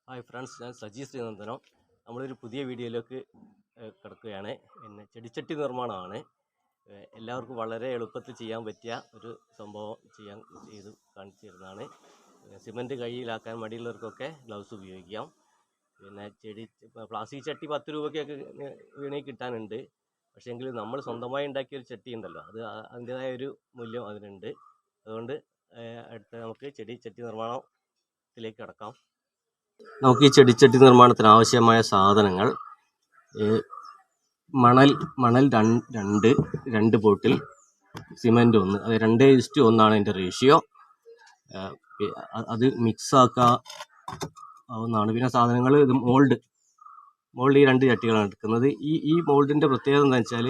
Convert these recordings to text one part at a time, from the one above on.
Hi friends, ഞാൻ സജി ശ്രീനന്ദനം. നമ്മളൊരു പുതിയ വീഡിയോയിലേക്ക് കിടക്കുകയാണ്. പിന്നെ ചെടിച്ചട്ടി നിർമ്മാണമാണ്. എല്ലാവർക്കും വളരെ എളുപ്പത്തിൽ ചെയ്യാൻ പറ്റിയ ഒരു സംഭവം ചെയ്ത് കാണിച്ചു തരുന്നതാണ്. സിമൻറ്റ് കയ്യിലാക്കാൻ മടിയുള്ളവർക്കൊക്കെ ഗ്ലൗസ് ഉപയോഗിക്കാം. പിന്നെ പ്ലാസ്റ്റിക് ചട്ടി 10 രൂപയ്ക്കൊക്കെ വീണി കിട്ടാനുണ്ട്. പക്ഷേ എങ്കിൽ നമ്മൾ സ്വന്തമായി ഉണ്ടാക്കിയൊരു ചട്ടി ഉണ്ടല്ലോ, അതിൻ്റേതായ ഒരു മൂല്യം അതിനുണ്ട്. അതുകൊണ്ട് അടുത്ത നമുക്ക് ചെടിച്ചട്ടി നിർമ്മാണത്തിലേക്ക് കിടക്കാം. നമുക്ക് ഈ ചെടിച്ചട്ടി നിർമ്മാണത്തിന് ആവശ്യമായ സാധനങ്ങൾ: മണൽ 2 ബോട്ടിൽ, സിമൻറ്റ് 1, അത് 2:1 അതിൻ്റെ റേഷ്യോ. അത് മിക്സ് ആക്കാവുന്നതാണ്. പിന്നെ സാധനങ്ങൾ ഇത് മോൾഡ് ഈ 2 ചട്ടികളാണ് എടുക്കുന്നത്. ഈ മോൾഡിൻ്റെ പ്രത്യേകത എന്താ വെച്ചാൽ,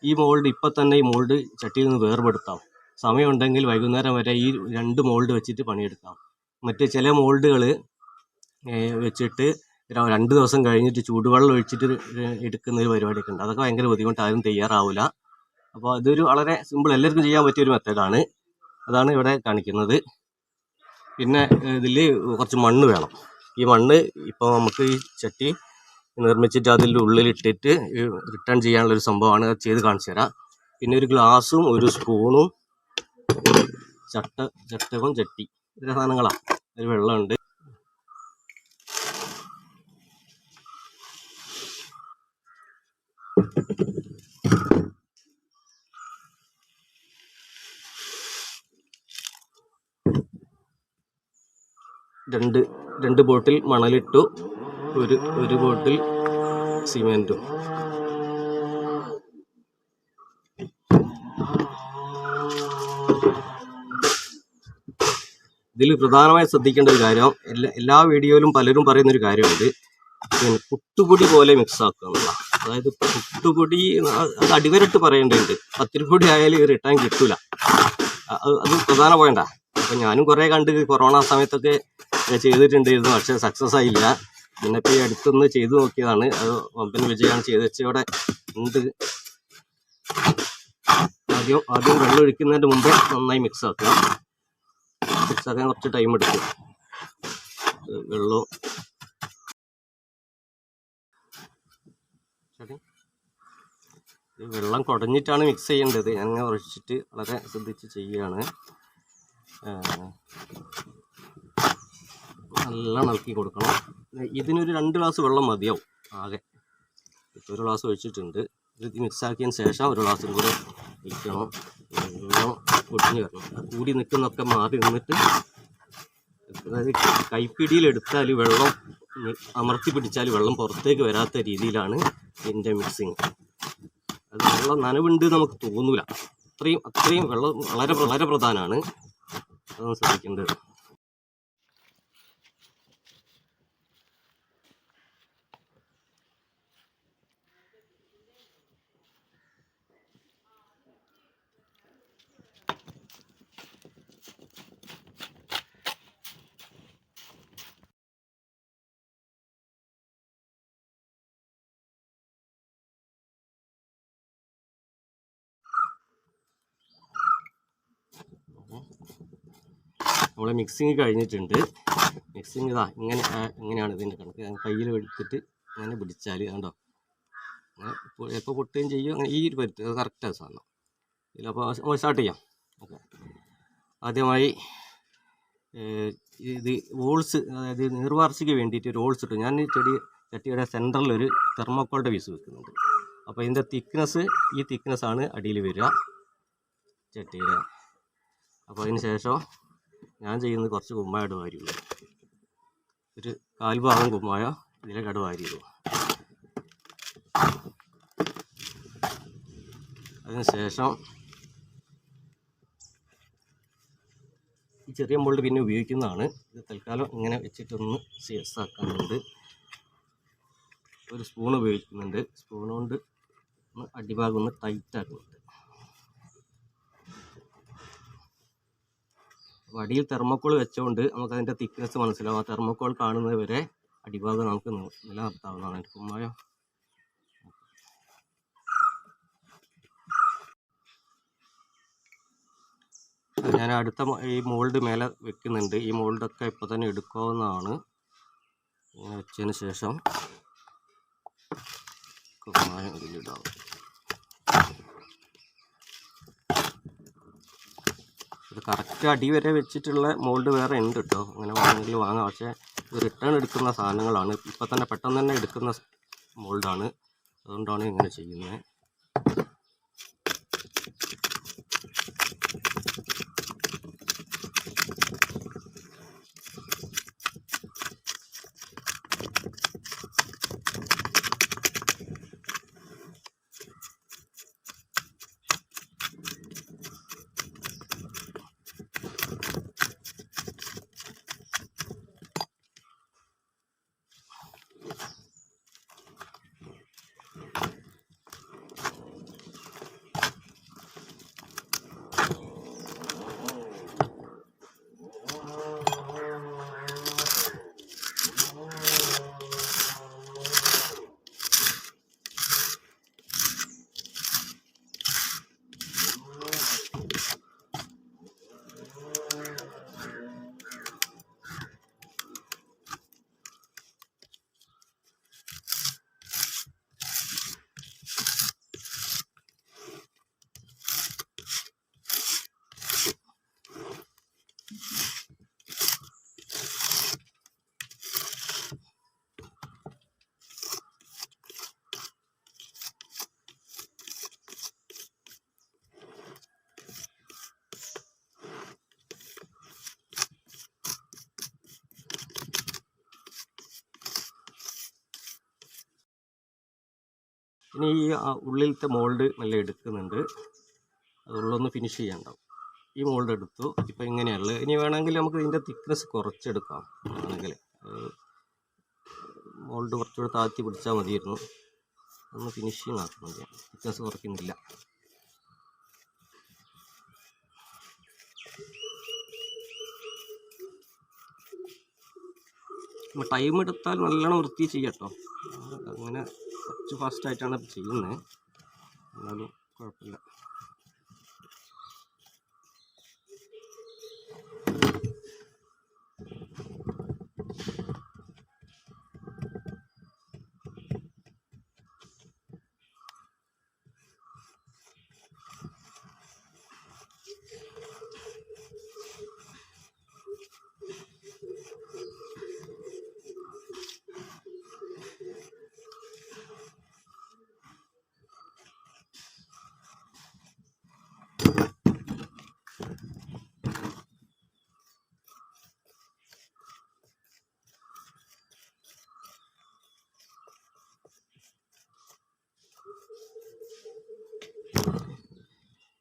ഈ മോൾഡ് ഇപ്പം തന്നെ ഈ മോൾഡ് ചട്ടിയിൽ നിന്ന് വേർപെടുത്താം. സമയമുണ്ടെങ്കിൽ വൈകുന്നേരം വരെ ഈ 2 മോൾഡ് വെച്ചിട്ട് പണിയെടുക്കാം. മറ്റ് ചില മോൾഡുകൾ വെച്ചിട്ട് 2 ദിവസം കഴിഞ്ഞിട്ട് ചൂടുവെള്ളം ഒഴിച്ചിട്ട് എടുക്കുന്ന ഒരു പരിപാടിയൊക്കെ ഉണ്ട്. അതൊക്കെ ഭയങ്കര ബുദ്ധിമുട്ട്, ആരും തയ്യാറാവില്ല. അപ്പോൾ ഇതൊരു വളരെ സിമ്പിൾ, എല്ലാവർക്കും ചെയ്യാൻ പറ്റിയൊരു മെത്തേഡാണ്. അതാണ് ഇവിടെ കാണിക്കുന്നത്. പിന്നെ ഇതിൽ കുറച്ച് മണ്ണ് വേണം. ഈ മണ്ണ് ഇപ്പോൾ നമുക്ക് ഈ ചട്ടി നിർമ്മിച്ചിട്ട് അതിൻ്റെ ഉള്ളിലിട്ടിട്ട് റിട്ടേൺ ചെയ്യാനുള്ളൊരു സംഭവമാണ്. അത് ചെയ്ത് കാണിച്ചു തരാം. പിന്നെ ഒരു ഗ്ലാസും ഒരു സ്പൂണും ചട്ടകം ചട്ടി, ഇത്ര സാധനങ്ങളാണ്. ഒരു വെള്ളമുണ്ട്. രണ്ട് ബോട്ടിൽ മണലിട്ടു, ഒരു ബോട്ടിൽ സിമെൻറ്റും. ഇതിൽ പ്രധാനമായി ശ്രദ്ധിക്കേണ്ട ഒരു കാര്യം, എല്ലാ വീഡിയോയിലും പലരും പറയുന്നൊരു കാര്യമുണ്ട്, പുട്ടുപൊടി പോലെ മിക്സ് ആക്കുക എന്നുള്ള. അതായത് പുട്ടുപൊടി അത് അടിവരട്ട് പറയേണ്ടതുണ്ട്. പത്തിരിപ്പൊടി ആയാലും റിട്ടേൺ കിട്ടൂല. അത് പ്രധാന പോയിന്റാ. അപ്പം ഞാനും കുറേ കണ്ട് കൊറോണ സമയത്തൊക്കെ ചെയ്തിട്ടുണ്ടായിരുന്നു, പക്ഷെ സക്സസ് ആയില്ല. പിന്നെ ഇപ്പോൾ ഈ അടുത്തൊന്ന് ചെയ്തു നോക്കിയതാണ്. അത് വമ്പൻ വിജയമാണ്. ചെയ്ത് വെച്ചവിടെ ഉണ്ട്. ആദ്യം വെള്ളം ഒഴിക്കുന്നതിൻ്റെ മുമ്പേ നന്നായി മിക്സ് ആക്കുക. മിക്സ് ആക്കാൻ കുറച്ച് ടൈം എടുക്കും. വെള്ളം കുടഞ്ഞിട്ടാണ് മിക്സ് ചെയ്യേണ്ടത്. ഞാൻ അങ്ങനെ ഒഴിച്ചിട്ട് വളരെ ശ്രദ്ധിച്ച് ചെയ്യുകയാണ്. നല്ല ഇളക്കി കൊടുക്കണം. ഇതിനൊരു 2 ഗ്ലാസ് വെള്ളം മതിയാവും ആകെ. ഇപ്പോൾ 1 ഗ്ലാസ് ഒഴിച്ചിട്ടുണ്ട്. ഇത് മിക്സാക്കിയതിന് ശേഷം 1 ഗ്ലാസും കൂടെ ഒഴിക്കണം. വെള്ളം പൊടിഞ്ഞ് വരണം. കൂടി നിൽക്കുന്നൊക്കെ മാറി നിന്നിട്ട്, അതായത് കൈപ്പിടിയിലെടുത്താൽ വെള്ളം അമർത്തി പിടിച്ചാൽ വെള്ളം പുറത്തേക്ക് വരാത്ത രീതിയിലാണ് ഇതിൻ്റെ മിക്സിങ്. അത് വെള്ളം നനവുണ്ട് നമുക്ക് തോന്നൂല. അത്രയും വെള്ളം വളരെ വളരെ പ്രധാനമാണ്. അതൊന്ന് ശ്രദ്ധിക്കേണ്ടത്. നമ്മളെ മിക്സിങ് കഴിഞ്ഞിട്ടുണ്ട്. മിക്സിങ് ഇങ്ങനെയാണ് ഇതിൻ്റെ കണക്ക്. കയ്യിൽ എടുത്തിട്ട് ഇങ്ങനെ പിടിച്ചാൽ കണ്ടോ, അങ്ങനെ എപ്പോൾ പൊട്ടുകയും ചെയ്യും. അങ്ങനെ ഈ ഒരു പരുത്ത് അത് കറക്റ്റാണ് സാധനം. ഇതിലപ്പോൾ സ്റ്റാർട്ട് ചെയ്യാം. ഓക്കെ, ആദ്യമായി ഇത് ഹോൾസ്, അതായത് നീർവാർച്ചയ്ക്ക് വേണ്ടിയിട്ട് ഒരു ഹോൾസ് ഇട്ടു. ഞാൻ ഈ ചട്ടിയുടെ സെൻറ്ററിലൊരു തെർമോക്കോളിൻ്റെ പീസ് വെക്കുന്നുണ്ട്. അപ്പോൾ ഇതിൻ്റെ ഈ തിക്നെസ്സാണ് അടിയിൽ വരിക ചട്ടിയുടെ. അപ്പോൾ അതിന് ശേഷം ഞാൻ ചെയ്യുന്നത് കുറച്ച് കുമ്മായം വാരിയുള്ളൂ. ഒരു 1/4 ഭാഗം കുമ്മായം ഇതിലേക്ക് വാരിയിടും. അതിനുശേഷം ഈ ചെറിയ മോൾഡ് പിന്നെ ഉപയോഗിക്കുന്നതാണ്. ഇത് തൽക്കാലം ഇങ്ങനെ വെച്ചിട്ടൊന്ന് ആക്കാനുണ്ട്. ഒരു സ്പൂൺ ഉപയോഗിക്കുന്നുണ്ട്. സ്പൂൺ കൊണ്ട് അടിഭാഗം ഒന്ന് ടൈറ്റ് ആക്കുന്നുണ്ട്. അടിയിൽ തെർമോക്കോൾ വെച്ചുകൊണ്ട് നമുക്കതിൻ്റെ തിക്നെസ് മനസ്സിലാവും. ആ തെർമോക്കോൾ കാണുന്നത് വരെ അടിഭാഗം നമുക്ക് നിലനിർത്താവുന്നതാണ്. കുമ്മായം ഞാൻ അടുത്ത ഈ മോൾഡ് മേലെ വെക്കുന്നുണ്ട്. ഈ മോൾഡൊക്കെ ഇപ്പോൾ തന്നെ എടുക്കാവുന്നതാണ്. ഇങ്ങനെ വെച്ചതിന് ശേഷം കുമ്മായം ഇതിലിടാവും. ഇത് കറക്റ്റ് അടി വരെ വെച്ചിട്ടുള്ള മോൾഡ് വേറെ ഉണ്ട് കേട്ടോ, അങ്ങനെ വേണമെങ്കിൽ വാങ്ങാം. പക്ഷേ ഇത് റിട്ടേൺ എടുക്കുന്ന സാധനങ്ങളാണ്, ഇപ്പം തന്നെ പെട്ടെന്ന് തന്നെ എടുക്കുന്ന മോൾഡാണ്, അതുകൊണ്ടാണ് ഇങ്ങനെ ചെയ്യുന്നത്. ഇനി ഈ ഉള്ളിലത്തെ മോൾഡ് നല്ല എടുക്കുന്നുണ്ട്, അതുള്ളൊന്ന് ഫിനിഷ് ചെയ്യാനുണ്ടാവും. ഈ മോൾഡ് എടുത്തു, ഇപ്പം ഇങ്ങനെയുള്ളത്. ഇനി വേണമെങ്കിൽ നമുക്ക് ഇതിൻ്റെ തിക്നെസ് കുറച്ചെടുക്കാം. ആണെങ്കിൽ മോൾഡ് കുറച്ചുകൂടെ താഴ്ത്തി പിടിച്ചാൽ മതിയായിരുന്നു. ഒന്ന് ഫിനിഷിങ് ആക്കുന്നത്, തിക്നെസ് കുറയ്ക്കുന്നില്ല. ടൈം എടുത്താൽ നല്ലോണം വൃത്തി ചെയ്യട്ടോ. അങ്ങനെ കുറച്ച് ഫാസ്റ്റായിട്ടാണ് ചെയ്യുന്നത്, എന്നാലും കുഴപ്പമില്ല.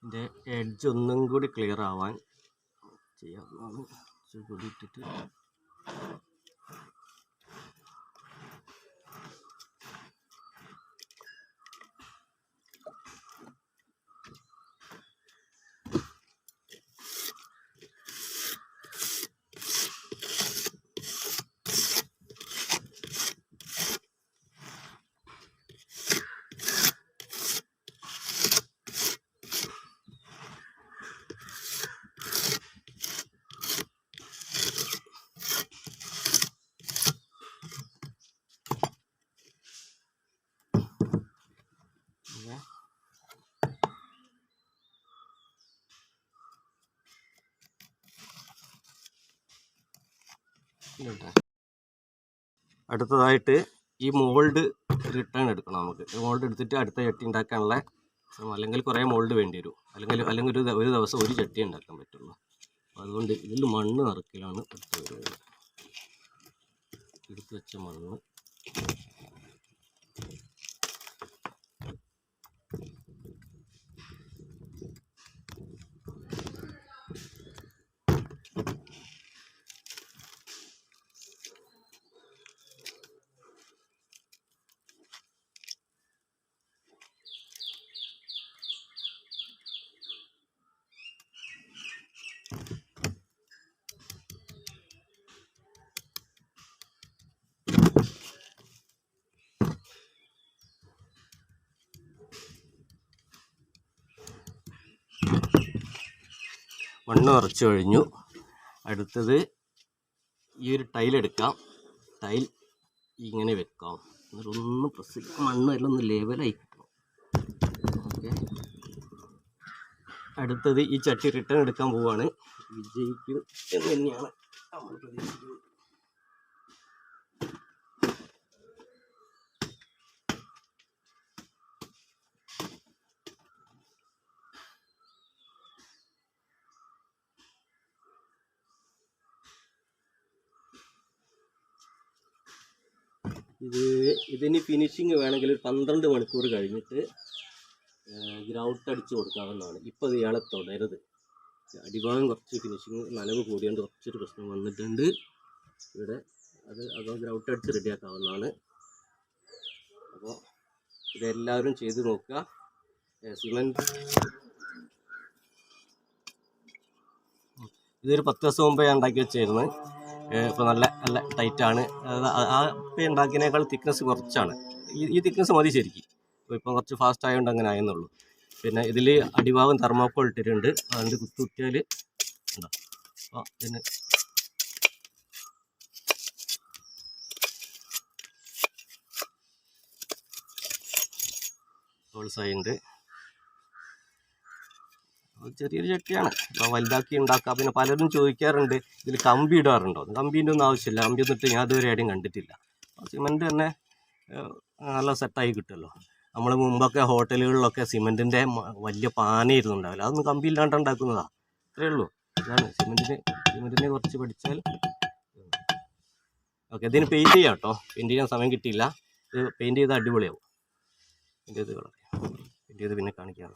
ഇതിൻ്റെ എഡ്ജ് ഒന്നും കൂടി ക്ലിയർ ആവാൻ ചെയ്യാവുന്നതാണ്. കൂടി ഇട്ടിട്ട് അടുത്തതായിട്ട് ഈ മോൾഡ് റിട്ടേൺ എടുക്കണം. നമുക്ക് മോൾഡ് എടുത്തിട്ട് അടുത്ത ചട്ടി ഉണ്ടാക്കാനുള്ള, അല്ലെങ്കിൽ കുറേ മോൾഡ് വേണ്ടി വരും, അല്ലെങ്കിൽ ഒരു ദിവസം ഒരു ചട്ടി ഉണ്ടാക്കാൻ പറ്റുള്ളൂ. അതുകൊണ്ട് ഇതിൽ മണ്ണ് നിറക്കലാണ് അടുത്ത പരിപാടി. എടുത്ത് വെച്ച മണ്ണ് മണ്ണ് നിറച്ച് കഴിഞ്ഞു. അടുത്തത് ഈ ഒരു ടൈലെടുക്കാം. ടൈൽ ഇങ്ങനെ വെക്കാം. എന്നിട്ട് ഒന്ന് പ്രസ് മണ്ണ് എല്ലാം ഒന്ന് ലെവലായി കിട്ടണം. ഓക്കെ, അടുത്തത് ഈ ചട്ടി റിട്ടേൺ എടുക്കാൻ പോവാണ്. വിജയിക്കും എന്ന് തന്നെയാണ് നമ്മൾ പ്രതീക്ഷിക്കുന്നത്. ഇതിന് ഫിനിഷിങ് വേണമെങ്കിൽ ഒരു 12 മണിക്കൂർ കഴിഞ്ഞിട്ട് ഗ്രൗട്ട് അടിച്ച് കൊടുക്കാവുന്നതാണ്. ഇപ്പോൾ ഇത് ഇയാളെ തുടരുത്. അടിഭാഗം കുറച്ച് ഫിനിഷിങ് നനവ് കൂടിയോണ്ട് കുറച്ചൊരു പ്രശ്നം വന്നിട്ടുണ്ട് ഇവിടെ. അത് ഗ്രൗട്ട് അടിച്ച് റെഡിയാക്കാവുന്നതാണ്. അപ്പോൾ ഇതെല്ലാവരും ചെയ്ത് നോക്കുക. സിമെൻറ്റ് ഇതൊരു 10 ദിവസം മുമ്പേ ഞാൻ ഉണ്ടാക്കി വെച്ചായിരുന്നു. ഇപ്പോൾ നല്ല നല്ല ടൈറ്റാണ്. ആ ഇപ്പം ഉണ്ടാക്കിയതിനേക്കാൾ തിക്നെസ് കുറച്ചാണ്. ഈ തിക്നെസ് മതി ശരിക്കും. അപ്പോൾ ഇപ്പം കുറച്ച് ഫാസ്റ്റ് ആയതുകൊണ്ട് അങ്ങനെ ആയെന്നുള്ളൂ. പിന്നെ ഇതിൽ അടിഭാഗം തെർമോക്കോൾ ഇട്ടിട്ടുണ്ട്. അതിൻ്റെ കുത്തിയാൽ ഉണ്ടോ. അപ്പോൾ പിന്നെ ഹോൾസായിട്ടുണ്ട്. ചെറിയൊരു ചട്ടിയാണ്. അപ്പോൾ വലുതാക്കി ഉണ്ടാക്കാം. പിന്നെ പലരും ചോദിക്കാറുണ്ട് ഇതിൽ കമ്പി ഇടാറുണ്ടോ. കമ്പീൻ്റെ ഒന്നും ആവശ്യമില്ല. കമ്പി ഒന്നും ഇട്ട് ഞാൻ ഇതുവരെ ആരും കണ്ടിട്ടില്ല. സിമെൻറ്റ് തന്നെ നല്ല സെറ്റായി കിട്ടുമല്ലോ. നമ്മൾ മുമ്പൊക്കെ ഹോട്ടലുകളിലൊക്കെ സിമെൻറ്റിൻ്റെ വലിയ പാനയായിരുന്നു ഉണ്ടാവില്ല. അതൊന്നും കമ്പി ഇല്ലാണ്ട് ഉണ്ടാക്കുന്നതാണ്. അത്രയേ ഉള്ളൂ. ഇതാണ് സിമെൻറ്റിനെ കുറച്ച് പഠിച്ചാൽ. ഓക്കെ, ഇതിന് പെയിൻറ്റ് ചെയ്യാം കേട്ടോ. പെയിൻറ്റ് ചെയ്യാൻ സമയം കിട്ടിയില്ല. ഇത് പെയിൻറ്റ് ചെയ്ത് അടിപൊളിയാവും. പെയിൻറ്റ് ചെയ്ത് പിന്നെ കാണിക്കാം.